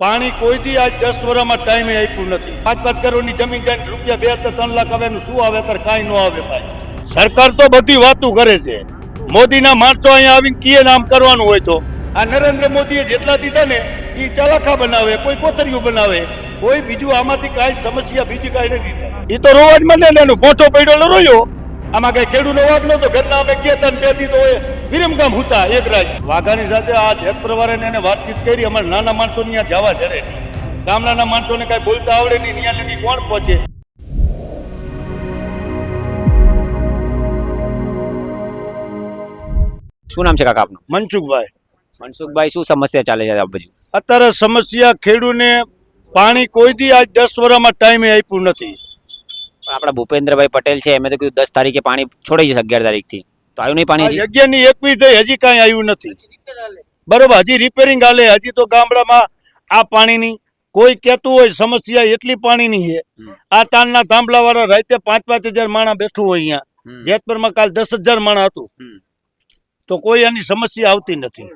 પાણી કોઈ દી આજ 10 વર્ષમાં ટાઈમે આપ્યું નથી। 5-5 કરોડની જમીન જાય રૂપિયા 2 થી 3 લાખ આવે એનું શું આવે? અત્યારે કાંઈ ન આવે ભાઈ। સરકાર તો બધી વાતો કરે છે, મોદીના માણસો અહીંયા આવીને કીએ નામ કરવાનું હોય તો આ નરેન્દ્ર મોદીએ જેટલા દીધા ને એ ચલાખા બનાવે, કોઈ કોતરીઓ બનાવે, કોઈ બીજું આમાંથી કાંઈ સમસ્યા બીજી કાંઈ નથી દીધા। એ તો રોવા જ મને ને એનું મોટો પડ્યો રોયો, આમાં કઈ ખેડૂતનો વાગ નતો। ઘરના અમે ગયા હતા ને 2 દી તો વિરમગામ હતા એક રાત વાઘાની સાથે આ જેત પ્રવારે એને વાતચીત કરી। અમારા નાના માણસો ત્યાં જવા જડે નહીં, ગામડાના માણસોને કાંઈ બોલતા આવડે નહીં, ત્યાં લગી કોણ પહોંચે? શું નામ છે કાકા આપનું? મનસુખભાઈ। મનસુખભાઈ, શું સમસ્યા ચાલે છે આ બાજુ? અત્યારે સમસ્યા ખેડૂતને પાણી કોઈ દી આજ 10 વર્ષમાં ટાઈમે આપ્યું નથી। આપણા ભૂપેન્દ્રભાઈ પટેલ છે, એમણે તો કીધું 10 તારીખે પાણી છોડાઈ જશે, 11 તારીખથી તો આવ્યું નહીં પાણી? 11 ની 21 થઈ હજી કાંઈ આવ્યું નથી, બરોબર? હજી રિપેરિંગ હાલે, હજી તો ગામડામાં આ પાણીની કોઈ કહેતું હોય સમસ્યા એટલી પાણીની છે। આ તાણના થાંભલા વાળા રાતે 5-5 હજાર માણસ બેઠું હોય અહીંયા, જેતપુરમાં કાલ 10,000 માણસ હતું, તો કોઈ એની સમસ્યા આવતી નથી।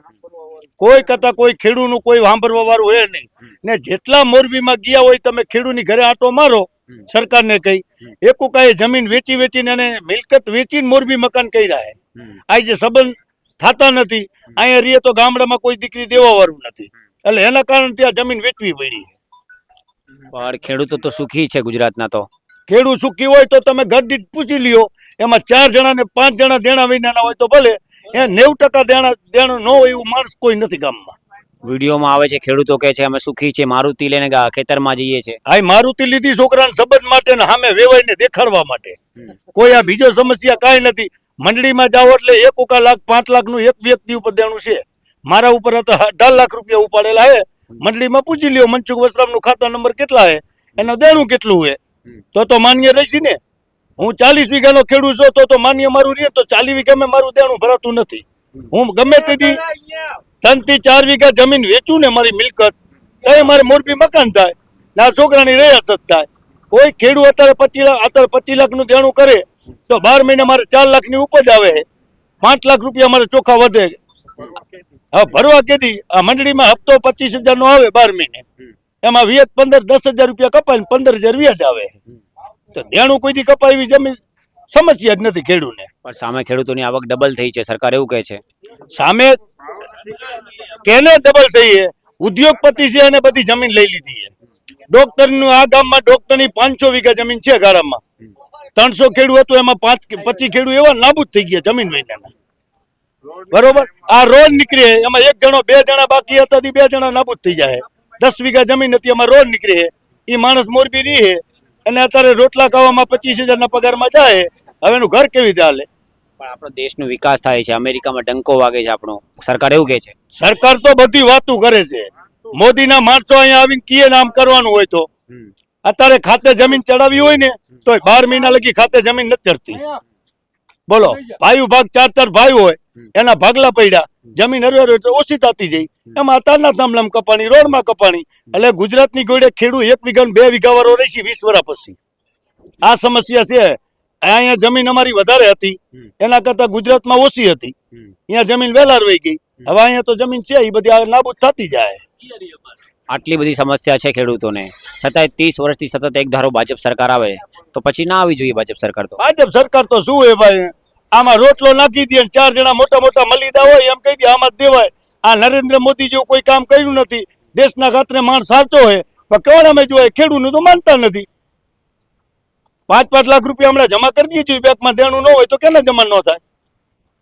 કોઈ કહેતા કોઈ ખેડૂતનું કોઈ સાંભળવા વાળું હોય નહીં ને। જેટલા મોરબીમાં ગયા હોય તમે ખેડૂતની ઘરે આંટો મારો, સરકારને કહી એક કાંઈ જમીન વેચીને અને મિલકત વેચીને મોરબી મકાન કર્યા છે। આ જે સંબંધ થતા નથી, અહીંયા રહીએ તો ગામડામાં કોઈ દીકરી દેવા વાળું નથી, એટલે એના કારણે ત્યાં જમીન વેચવી પડી છે। પણ ખેડૂતો તો સુખી છે ગુજરાતના। તો ખેડૂત સુખી હોય તો તમે ઘર દીઠ પૂછી લ્યો, એમાં 4 જણા ને 5 જણા દેણા વિનાના હોય તો ભલે, એ 90% દેણું ન હોય એવું માણસ કોઈ નથી ગામમાં। વિડીયોમાં આવે છે ખેડૂતો કહે છે અમે સુખી છે, મારુતિ લઈને ખેતરમાં જઈએ છે। આ મારુતિ લીધી છોકરાને સંબંધ માટે ને સામે વેવાઈને દેખાડવા માટે, કોઈ આ બીજો સમસ્યા કાંઈ નથી। મંડળીમાં જાઓ એટલે 1 લાખ 5 લાખનું એક વ્યક્તિ ઉપર દેણું છે। મારા ઉપર હતા 18 લાખ રૂપિયા ઉપાડેલા હે, મંડળીમાં પૂછી લ્યો મનસુખ વસ્ત્રામનું ખાતા નંબર કેટલા હે, એનું દેણું કેટલું હે, તો માન્ય રહેશે ને। હું 40 વીઘાનો ખેડૂત છું તો માન્ય મારું રહે, તો 40 વીઘામાં મારું દેણું ભરાતું નથી। હું ગમે તેથી 3 થી 4 વીઘા જમીન વેચું ને મારી મિલકત, તો મારે મોરબી મકાન થાય ને આ છોકરાની રહેસત થાય। કોઈ ખેડૂત અત્યારે 25 લાખનું દેણું કરે તો 12 મહિને મારે 4 લાખની ઉપજ આવે, 5 લાખ રૂપિયા મારે ચોખ્ખા વધે। હવે ભરવા કેદી? આ મંડળીમાં હપ્તો 25,000 નો આવે 12 મહિને, એમાં વ્યાજ 10,000 રૂપિયા કપાય ને 15,000 વ્યાજ આવે, તો દેણું કોઈ દી કપાય જમીન સમસ્યા જ નથી ખેડૂતને। પણ સામે ખેડૂતોની આવક ડબલ થઈ છે, સરકાર એવું કહે છે। સામે કેને ડબલ થઈ છે? ઉદ્યોગપતિ છે અને બધી જમીન લઈ લીધી છે। ડોક્ટરનું આ ગામમાં ડોક્ટરની 500 વીઘા જમીન છે ગારામાં, 300 ખેડૂત હતું, એમાં 25 ખેડૂત એવા નાબૂદ થઈ ગયા જમીન વૈનાના, બરોબર? આ રોડ નીકળે એમાં 1 જણો 2 જણા બાકી હતા, 2 જણા નાબૂદ થઈ જાય। 10 વીઘા જમીન હતી, એમાં રોડ નીકળે, એ માણસ મોરબી રહે અને અત્યારે રોટલા ખાવામાં 25,000 પગારમાં જાય, હવે એનું ઘર કેવી રીતે હાલે? પણ આપણો દેશનો વિકાસ થાય છે, અમેરિકામાં ડંકો વાગે છે આપણો, સરકાર એવું કહે છે। સરકાર તો બધી વાતો કરે છે, મોદીના માણસો અહીંયા આવીને કીએ નામ કરવાનું હોય તો અત્યારે ખાતે જમીન ચડાવી હોય ને તો 12 મહિના લગી ખાતે જમીન નથી ચડતી। બોલો, ભાઈ ભાગ 4 ભાઈ હોય, એના ભાગલા પડ્યા, જમીન હરવે તો ઓછી થતી જઈ, એમાં અત્યારના થાંભલામ કપાણી, રોડમાં કપાણી, એટલે ગુજરાતની ગોળે ખેડૂત 1 વીઘા 2 વીઘા વાળો રહેશે 20 વર્ષ પછી। આ સમસ્યા છે। અહીંયા જમીન અમારી વધારે હતી, એના કરતા ગુજરાતમાં ઓછી હતી, અહીંયા જમીન વેલા રહી ગઈ, હવે અહીંયા તો જમીન છે એ બધી નાબૂદ થતી જાય। આટલી બધી સમસ્યા છે ખેડૂતોને, છતાંય 30 વર્ષથી સતત એક ધારો ભાજપ સરકાર આવે તો પછી ના આવી જોઈએ ભાજપ સરકાર? તો ભાજપ સરકાર તો શું હે ભાઈ, આમાં રોટલો નાખી દે, 4 જણા મોટા મલીદા હોય એમ કહી દે આમાં જ દેવાય। આ નરેન્દ્ર મોદી જેવું કોઈ કામ કર્યું નથી, દેશના ખાતરે માણસ સાચો હોય, પણ કેવડ અમે જોવાય ખેડૂતનું તો માનતા નથી। 5-5 લાખ રૂપિયા હમણાં જમા કરી દીધું બેંકમાં, દેણું ન હોય તો કેને જમા ન થાય?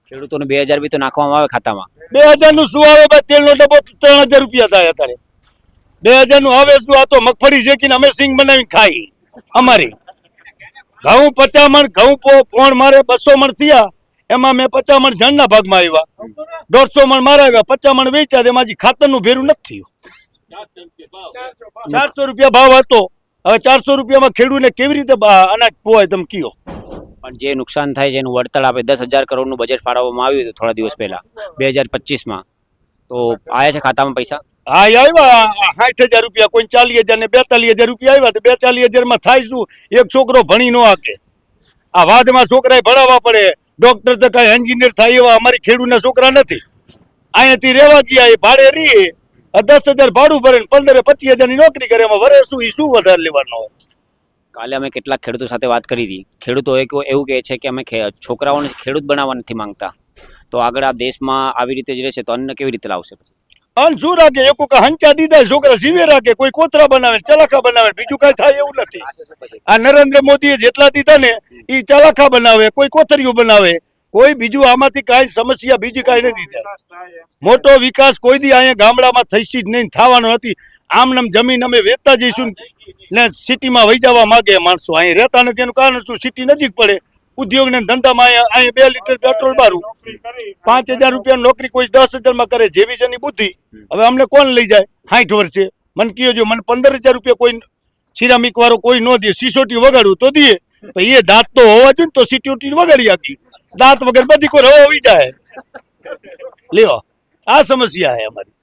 ખેડૂતોને 2,000 બી તો નાખવામાં આવે ખાતામાં। 2,000 નું શું આવે ભાઈ? તેલનો ડબ્બો 3,000 રૂપિયા થાય અત્યારે, 2,000 નું આવે શું? આ તો મગફળી શેકીને અમે સિંગ બનાવીને ખાઈ। અમારી ઘઉં 50 મણ, ઘઉં પોણ મારે 200 મણ થયા, એમાં મેં 50 મણ જણના ભાગમાં આવ્યા, 150 મણ મારા આવ્યા, 50 મણ વેચ્યા, એમાં ખાતરનું ભેરું નથી થયું। 400 રૂપિયા ભાવ હતો, હવે 400 રૂપિયામાં ખેડૂતને કેવી રીતે અનાજ પોવાય તમે કયો? પણ જે નુકસાન થાય છે એનું વળતર આપે, 10,000 કરોડનું બજેટ ફાળવવામાં આવ્યું હતું થોડા દિવસ પહેલા 2025માં, તો આયા છે ખાતામાં પૈસા? હા, આવ્યા 60,000 રૂપિયા, કોઈ 40,000 ને 42,000 રૂપિયા આવ્યા, તો 42,000 માં થાય શું? એક છોકરો ભણી ન આકે, આ વાદમાં છોકરાએ ભણાવવા પડે, ડોક્ટર તો કઈ એન્જિનિયર થાય એવા અમારી ખેડૂતના છોકરા નથી। અહીંયાથી રહેવા ગયા, એ ભાડે રહીએ, આ 10,000 ભાડું ભરે ને 15-25,000 ની નોકરી કરે, એમાં વરે શું ઈ શું વધારે લેવાનો હોય? કાલે અમે કેટલાક ખેડૂતો સાથે વાત કરી હતી. ખેડૂતો એવું કહે છે કે અમે છોકરાઓને ખેડૂત બનાવવા નથી માંગતા. તો આગળ આ દેશમાં આવી રીતે જ રહેશે તો અન્ન કેવી રીતે લાવશે? અન શું રાખે? એક વખત હંચા દીધા છોકરા સીવે રાખે, કોઈ કોતરા બનાવે, ચલાખા બનાવે, બીજું કઈ થાય એવું નથી. આ નરેન્દ્ર મોદીએ જેટલા દીધા ને એ ચલાખા બનાવે, કોઈ કોતરીઓ બનાવે, કોઈ બીજું આમાંથી કાંઈ સમસ્યા બીજી કાંઈ નથી દીધા. મોટો વિકાસ કોઈ દી અહીંયા ગામડામાં થઈશી જ નહીં, થવાનો નથી. આમનામ જમીન અમે વેચતા જઈશું ને સિટીમાં વહી જવા માંગે માણસો. અહીં રહેતા નથી એનું કારણ શું? સિટી નજીક પડે, ઉદ્યોગ ને ધંધામાં અહીંયા 2 લીટર પેટ્રોલ બારું, 5,000 રૂપિયાની નોકરી કોઈ 10,000 માં કરે, જેવી જેની બુદ્ધિ. હવે અમને કોણ લઈ જાય? 60 વર્ષે મને કયો જો, મને 15,000 રૂપિયા કોઈ સિરામિક વાળો કોઈ ન દે, સિસોટી વગાડું તો દે, એ દાંત તો હોવા જોઈએ ને તો સિટી વગાડી આપી. દાંત વગર બધી કોઈ રવા આવી જાય. લ્યો, આ સમસ્યા છે અમારી.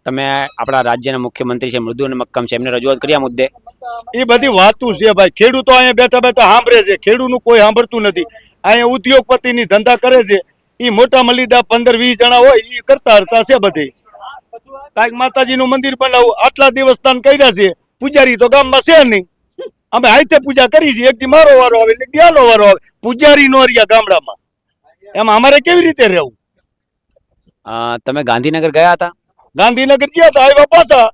તમે આપણા રાજ્યના મુખ્યમંત્રી છે મૃદુ અને મક્કમ છે, એમને રજૂઆત કરી આ મુદ્દે? એ બધી વાતું છે ભાઈ. ખેડૂતો અહીંયા બેઠા બેઠા સાંભળે છે, ખેડૂતનું કોઈ સાંભળતું નથી. અહીંયા ઉદ્યોગપતિની ધંધા કરે છે, એ મોટા મલીદા 15-20 જણા હોય, એ કરતા હરતા છે બધે. કાંઈક માતાજીનું મંદિર બનાવું, આટલા દેવસ્થાન કર્યા છે, પૂજારી તો ગામમાં છે નહીં. અમે હાથે પૂજા કરી છે, એક દી મારો વારો આવે, એક દી આનો વારો આવે, પૂજારી નો રહ્યા ગામડામાં. એમાં અમારે કેવી રીતે રહેવું? તમે ગાંધીનગર ગયા હતા? ગાંધીનગર ગયા હતા, આવ્યા પાછા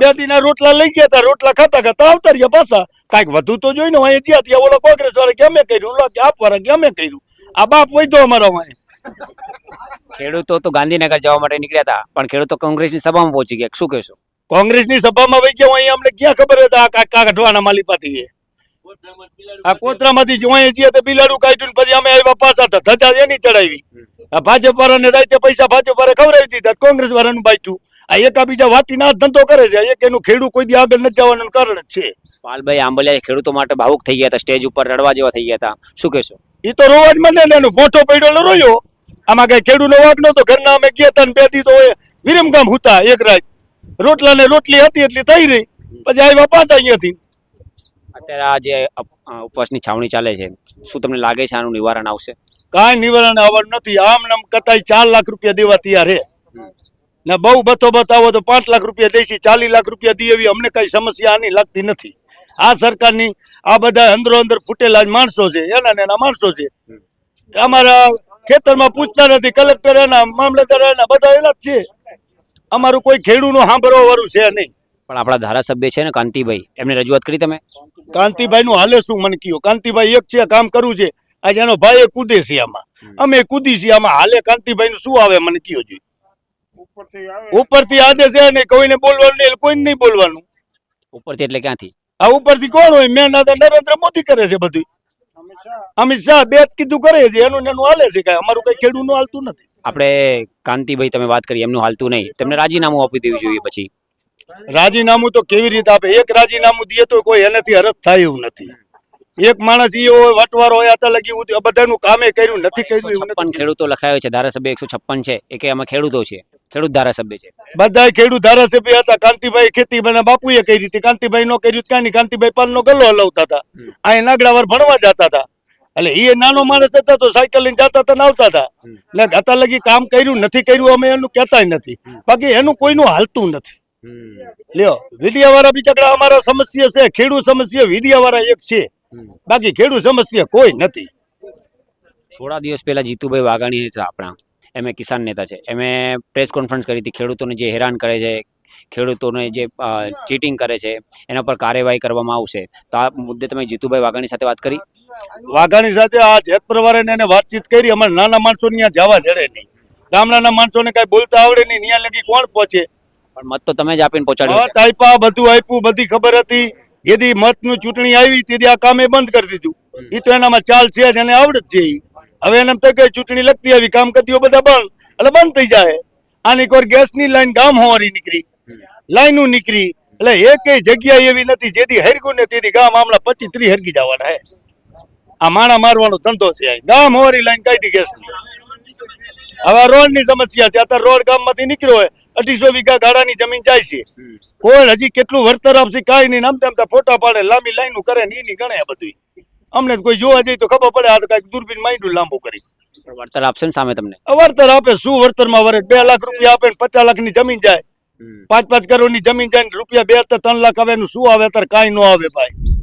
2 દીના રોટલા લઈ ગયા હતા, રોટલા ખાતા ખાતા આવતા રહ્યા પાછા. કાંઈક વધુ તો જોઈને અહીંયા ગયા ત્યાં ઓલા કોંગ્રેસ વાળા કે અમે કર્યું, ઓલા કે આપ વાળા કે અમે કર્યું. આ બાપ વૈધો અમારા વાંહે. ખેડૂતો તો ગાંધીનગર જવા માટે નીકળ્યા હતા, પણ ખેડૂતો કોંગ્રેસની સભામાં પહોંચી ગયા, શું કહેશો? કોંગ્રેસની સભામાં વહી ગયા, અહીંયા અમને ક્યાં ખબર હતા આ કાઢવાના માલીપાથી છે. આ કોતરામાંથી જોઈ જઈએ તો બિલાડું કાઢ્યું, પછી અમે આવ્યા પાછા હતા, ધજા એની ચડાવી. આ ભાજપ વાળાને રાતે પૈસા ભાજપ વાળા ખવડાવી દીધા, કોંગ્રેસ વાળાનું બાચ્યું. આ એકાબીજા વાટીના જ ધંધો કરે છે. એક એનું ખેડૂત કોઈ દી આગળ નથી જવાનું કારણ જ છે. પાલભાઈ આંબલિયા ખેડૂતો માટે ભાવુક થઈ ગયા હતા, સ્ટેજ ઉપર રડવા જેવા થઈ ગયા હતા, શું કહેશો? એ તો રોવા જ મને ને, એનું મોટો પડ્યો રોયો. આમાં કઈ ખેડૂતનો વાગ નતો. ઘરના અમે ગયા હતા ને 2 દી તો વિરમગામ હતા, એક રાત રોટલા ને રોટલી હતી એટલી થઈ રહી, પછી આવ્યા પાછા અહીંયાથી. અત્યારે આ જે ઉપવાસની છાવણી ચાલે છે, શું તમને લાગે છે આનું નિવારણ આવશે? કાંઈ નિવારણ આવવાનું નથી. આમ નામ કતાઈ 4 લાખ રૂપિયા દેવા તૈયાર હે ને, બહુ બતો બતાવો તો 5 લાખ રૂપિયા દેશી, 40 લાખ રૂપિયા દે એવી અમને કઈ સમસ્યા આની લાગતી નથી. આ સરકારની આ બધા અંદરો અંદર ફૂટેલા માણસો છે, એના માણસો છે. અમારા ખેતરમાં પૂછતા નથી, કલેક્ટર એના, મામલતદાર એના, બધા એના જ છે. અમારું કોઈ ખેડૂતનું સાંભળવા વાળું છે નહીં. પણ આપણા ધારાસભ્ય છે ને કાંતિભાઈ, એમને રજૂઆત કરી તમે? કાંતિભાઈ નું હાલે શું મને કયો? કાંતિભાઈ એક છે, કામ કરવું છે. આજે એનો ભાઈ કૂદે છે આમાં, અમે કૂદી છીએ આમાં. હાલે કાંતિભાઈ નું શું આવે મને કયો જોઈએ? ઉપરથી આદેશ છે ને, કોઈને બોલવાનું નહીં, કોઈને નહીં બોલવાનું. ઉપરથી એટલે ક્યાંથી? આ ઉપરથી કોણ હોય? મેં ના નરેન્દ્ર મોદી કરે છે બધું. અમિત શાહ 2 જ કીધું કરે છે, એનું હાલે છે. કાંઈ અમારું કઈ ખેડૂત નું હાલતું નથી. આપણે કાંતિભાઈ તમે વાત કરી, એમનું હાલતું નહીં, તેમને રાજીનામું આપી દેવું જોઈએ. પછી રાજીનામું તો કેવી રીતે આપે? એક રાજીનામું દે તો કોઈ એનાથી હરખ થાય એવું નથી. એક માણસ એ હોય વટવારો હોય, આતા લગી બધાનું કામે કર્યું નથી કર્યું એવું નથી. ખેડૂતો લખાયો છે, ધારાસભ્ય 156 છે, એ કે અમે ખેડૂતો છે, ખેડૂત ધારાસભ્ય છે. બધા ખેડૂત ધારાસભ્ય હતા. કાંતિભાઈ ખેતી બના બાપુએ કરી હતી, કાંતિભાઈ નો કર્યું કાંઈ નહીં. કાંતિભાઈ પાલનો ગલ્લો હલાવતા હતા, અહીંયા નાગડાવાર ભણવા જતા હતા. એટલે એ નાનો માણસ હતા તો સાયકલ લઈને જતા હતા ને આવતા હતા. એટલે આતા લગી કામ કર્યું નથી કર્યું અમે એનું કહેતા નથી. બાકી એનું કોઈનું હાલતું નથી. લ્યો, વીડિયા વાળા બિચારા અમારા સમસ્યા છે, ખેડૂત સમસ્યા વીડિયા વાળા એક છે, બાકી ખેડૂત સમસ્યા કોઈ નથી. થોડા દિવસ પહેલા જીતુભાઈ વાઘાણી છે આપણા, એમે કિસાન નેતા છે, એમે પ્રેસ કોન્ફરન્સ કરી હતી. ખેડૂતોને જે હેરાન કરે છે, ખેડૂતોને જે ચીટિંગ કરે છે, એના પર કાર્યવાહી કરવામાં આવશે. તો આ મુદ્દે તમે જીતુભાઈ વાઘાણી સાથે વાત કરી? વાઘાણી સાથે આ જેત પ્રવારે એને વાતચીત કરી. અમારે નાના માણસો ત્યાં જવા જડે નહીં, ગામડાના માણસોને કઈ બોલતા આવડે નહીં, ત્યાં લગી કોણ પહોંચે? પણ મત તો તમે જ આપીને પહોંચાડ્યું. મત આપ્યા, બધું આપ્યું, બધી ખબર હતી. જેથી મતનું ચૂંટણી આવી તેથી આ કામે બંધ કરી દીધું. એ તો એનામાં ચાલ છે, એને આવડત છે. હવે એને તો કઈ ચૂંટણી લગતી આવી, કામ કરતી બધા બંધ, એટલે બંધ થઈ જાય. આની કોઈ ગેસની લાઈન ગામ હોવારી નીકળી, લાઈનો નીકળી, એટલે એક જગ્યા એવી નથી જેથી હરગું ને તેથી ગામ આમલા 25-30 હરગી જવાના હે. આ માણા મારવાનો ધંધો છે. ગામ હોવારી લાઈન કાઢી ગેસની. હવે રોડ ની સમસ્યા છે. અત્યારે રોડ ગામમાંથી નીકળ્યો હોય, 250 વીઘા ગાડાની જમીન જાય છે. કોઈ હજી કેટલું વળતર આપશે કાંઈ નહીં. આમ તેમ ફોટા પાડે, લાંબી લાઈનો કરે ને એની ગણે બધું. અમને કોઈ જોવા જઈએ તો ખબર પડે આ તો કઈક દૂરબીન માંડ્યું લાંબુ કરી. વળતર આપશે ને સામે તમને? વળતર આપે શું? વળતરમાં વરે 2 લાખ રૂપિયા આપે ને 50 લાખની જમીન જાય. 5-5 કરોડની જમીન જાય ને રૂપિયા 2 3 લાખ આવે એનું શું આવે અત્યારે કાંઈ ન આવે ભાઈ.